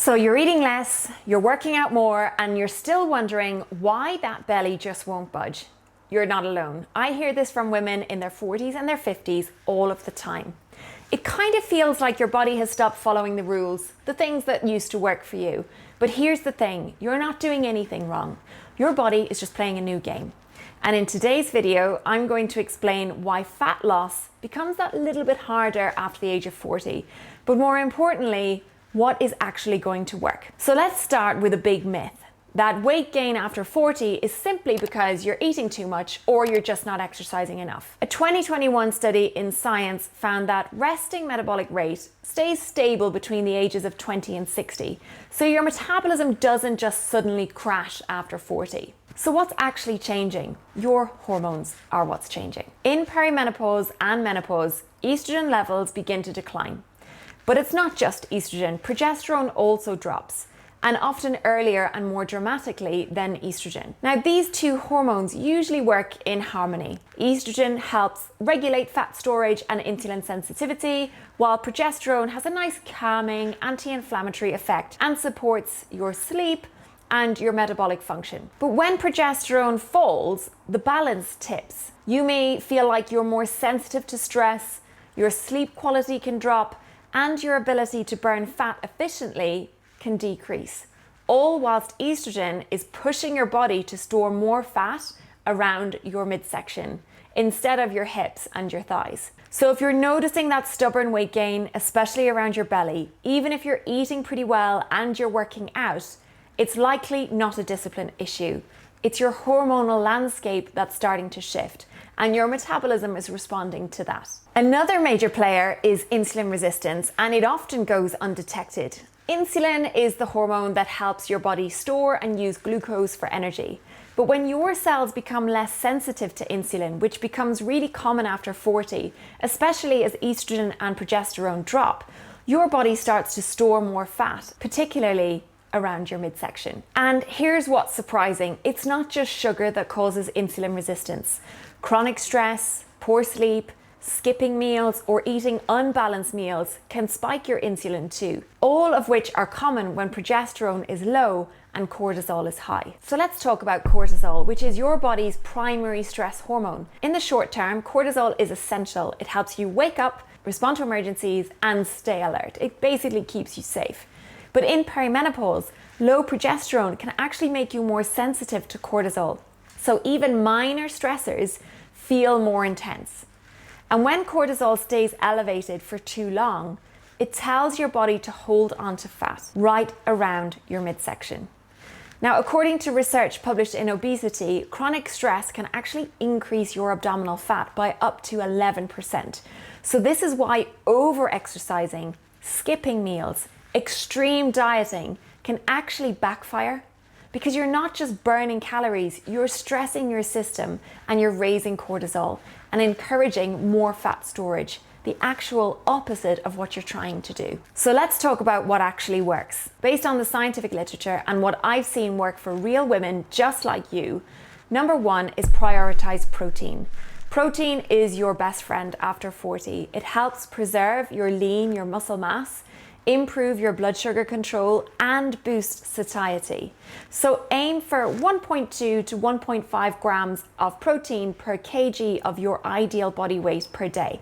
So you're eating less, you're working out more, and you're still wondering why that belly just won't budge. You're not alone. I hear this from women in their 40s and their 50s all of the time. It kind of feels like your body has stopped following the rules, the things that used to work for you. But here's the thing, you're not doing anything wrong. Your body is just playing a new game. And in today's video, I'm going to explain why fat loss becomes that little bit harder after the age of 40. But more importantly, what is actually going to work. So let's start with a big myth. That weight gain after 40 is simply because you're eating too much or you're just not exercising enough. A 2021 study in Science found that resting metabolic rate stays stable between the ages of 20 and 60. So your metabolism doesn't just suddenly crash after 40. So what's actually changing? Your hormones are what's changing. In perimenopause and menopause, estrogen levels begin to decline. But it's not just estrogen, progesterone also drops, and often earlier and more dramatically than estrogen. Now, these two hormones usually work in harmony. Estrogen helps regulate fat storage and insulin sensitivity, while progesterone has a nice calming, anti-inflammatory effect and supports your sleep and your metabolic function. But when progesterone falls, the balance tips. You may feel like you're more sensitive to stress, your sleep quality can drop, and your ability to burn fat efficiently can decrease, all whilst estrogen is pushing your body to store more fat around your midsection instead of your hips and your thighs. So if you're noticing that stubborn weight gain, especially around your belly, even if you're eating pretty well and you're working out, it's likely not a discipline issue. It's your hormonal landscape that's starting to shift, and your metabolism is responding to that. Another major player is insulin resistance, and it often goes undetected. Insulin is the hormone that helps your body store and use glucose for energy. But when your cells become less sensitive to insulin, which becomes really common after 40, especially as estrogen and progesterone drop, your body starts to store more fat, particularly around your midsection. And here's what's surprising. It's not just sugar that causes insulin resistance. Chronic stress, poor sleep, skipping meals, or eating unbalanced meals can spike your insulin too, all of which are common when progesterone is low and cortisol is high. So let's talk about cortisol, which is your body's primary stress hormone. In the short term, cortisol is essential. It helps you wake up, respond to emergencies, and stay alert. It basically keeps you safe. But in perimenopause, low progesterone can actually make you more sensitive to cortisol. So even minor stressors feel more intense. And when cortisol stays elevated for too long, it tells your body to hold on to fat right around your midsection. Now, according to research published in Obesity, chronic stress can actually increase your abdominal fat by up to 11%. So this is why over-exercising, skipping meals, extreme dieting can actually backfire, because you're not just burning calories, you're stressing your system and you're raising cortisol and encouraging more fat storage, the actual opposite of what you're trying to do. So let's talk about what actually works. Based on the scientific literature and what I've seen work for real women just like you, number one is prioritize protein. Protein is your best friend after 40. It helps preserve your lean, your muscle mass, improve your blood sugar control, and boost satiety. So aim for 1.2 to 1.5 grams of protein per kg of your ideal body weight per day.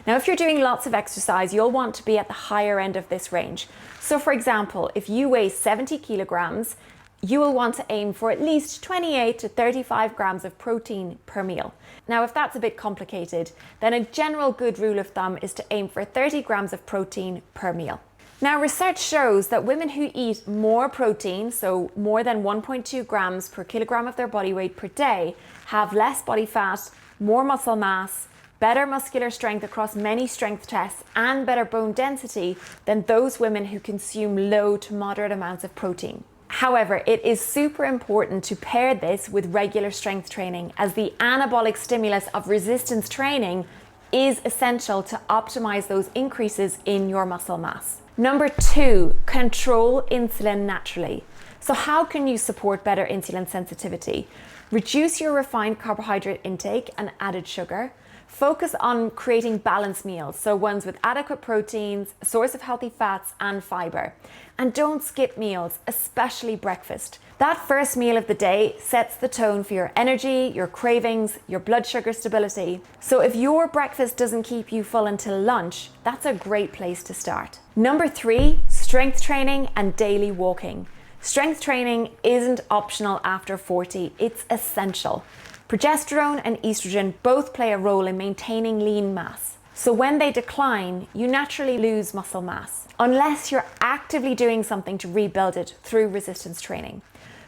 Now, if you're doing lots of exercise, you'll want to be at the higher end of this range. So for example, if you weigh 70 kilograms, you will want to aim for at least 28 to 35 grams of protein per meal. Now, if that's a bit complicated, then a general good rule of thumb is to aim for 30 grams of protein per meal. Now, research shows that women who eat more protein, so more than 1.2 grams per kilogram of their body weight per day, have less body fat, more muscle mass, better muscular strength across many strength tests, and better bone density than those women who consume low to moderate amounts of protein. However, it is super important to pair this with regular strength training, as the anabolic stimulus of resistance training is essential to optimize those increases in your muscle mass. Number two, control insulin naturally. So how can you support better insulin sensitivity? Reduce your refined carbohydrate intake and added sugar. Focus on creating balanced meals, so ones with adequate proteins, a source of healthy fats and fiber. And don't skip meals, especially breakfast. That first meal of the day sets the tone for your energy, your cravings, your blood sugar stability. So if your breakfast doesn't keep you full until lunch, that's a great place to start. Number 3, strength training and daily walking. Strength training isn't optional after 40, it's essential. Progesterone and estrogen both play a role in maintaining lean mass. So when they decline, you naturally lose muscle mass, unless you're actively doing something to rebuild it through resistance training.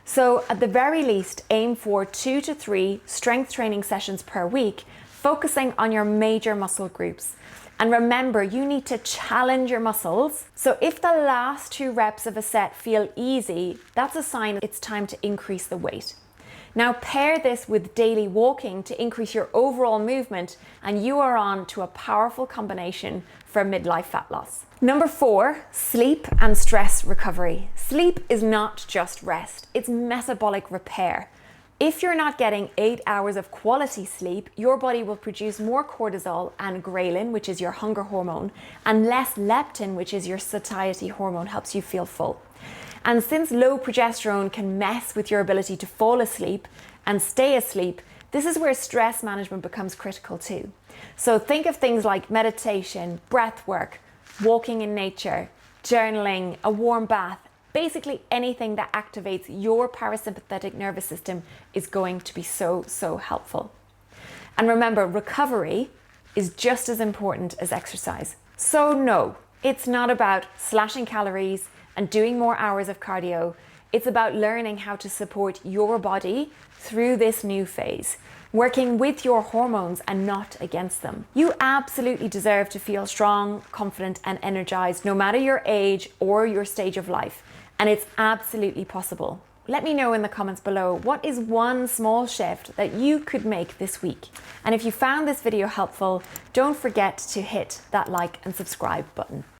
So at the very least, aim for 2 to 3 strength training sessions per week, focusing on your major muscle groups. And remember, you need to challenge your muscles. So if the last 2 reps of a set feel easy, that's a sign it's time to increase the weight. Now pair this with daily walking to increase your overall movement, and you are on to a powerful combination for midlife fat loss. Number 4, sleep and stress recovery. Sleep is not just rest, it's metabolic repair. If you're not getting 8 hours of quality sleep, your body will produce more cortisol and ghrelin, which is your hunger hormone, and less leptin, which is your satiety hormone, helps you feel full. And since low progesterone can mess with your ability to fall asleep and stay asleep, this is where stress management becomes critical too. So think of things like meditation, breath work, walking in nature, journaling, a warm bath. Basically anything that activates your parasympathetic nervous system is going to be so helpful. And remember, recovery is just as important as exercise. So no, it's not about slashing calories and doing more hours of cardio. It's about learning how to support your body through this new phase, working with your hormones and not against them. You absolutely deserve to feel strong, confident, and energized, no matter your age or your stage of life. And it's absolutely possible. Let me know in the comments below, what is one small shift that you could make this week? And if you found this video helpful, don't forget to hit that like and subscribe button.